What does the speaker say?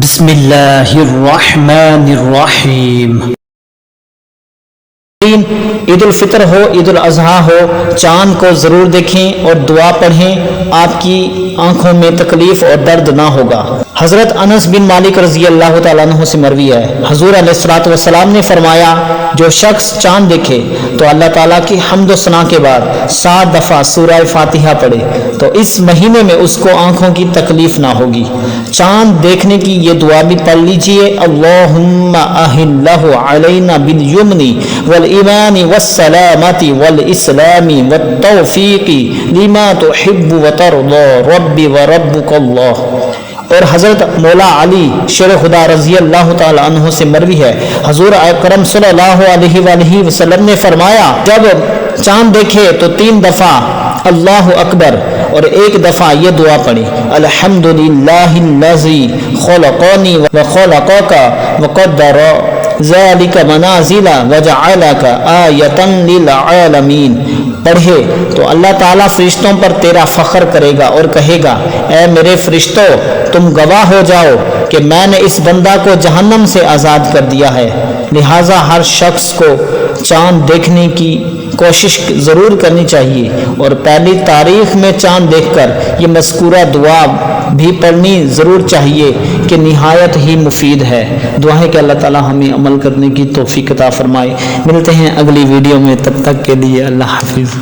بسم اللہ الرحمن الرحیم۔ عید الفطر ہو، عید الاضحیٰ ہو، چاند کو ضرور دیکھیں اور دعا پڑھیں، آپ کی آنکھوں میں تکلیف اور درد نہ ہوگا۔ حضرت انس بن مالک رضی اللہ تعالیٰ عنہ سے مروی ہے، حضور علیہ الصلوۃ والسلام نے فرمایا، جو شخص چاند دیکھے تو اللہ تعالیٰ کی حمد و ثنا کے بعد 7 دفعہ سورہ فاتحہ پڑھے تو اس مہینے میں اس کو آنکھوں کی تکلیف نہ ہوگی۔ چاند دیکھنے کی یہ دعا بھی پڑھ لیجئے، اللہم اہلہ علینا بالیمن والایمان والسلامۃ والاسلام والتوفیق لما تحب وترضى ربی وربک اللہ۔ اور حضرت مولا علی شیر خدا رضی اللہ تعالی عنہ سے مروی ہے، حضور اکرم صلی اللہ علیہ وآلہ وسلم نے فرمایا، جب چاند دیکھے تو 3 دفعہ اللہ اکبر اور 1 دفعہ یہ دعا پڑھی، الحمدللہ الذی خلقنی وخلقک وقدر ذلک منازل وجعلک آیۃ للعالمین۔ پڑھے تو اللہ تعالیٰ فرشتوں پر تیرا فخر کرے گا اور کہے گا، اے میرے فرشتوں، تم گواہ ہو جاؤ کہ میں نے اس بندہ کو جہنم سے آزاد کر دیا ہے۔ لہٰذا ہر شخص کو چاند دیکھنے کی کوشش ضرور کرنی چاہیے اور پہلی تاریخ میں چاند دیکھ کر یہ مذکورہ دعا بھی پڑھنی ضرور چاہیے کہ نہایت ہی مفید ہے۔ دعا ہے کہ اللہ تعالیٰ ہمیں عمل کرنے کی توفیق عطا فرمائے۔ ملتے ہیں اگلی ویڈیو میں، تب تک کے لیے اللہ حافظ۔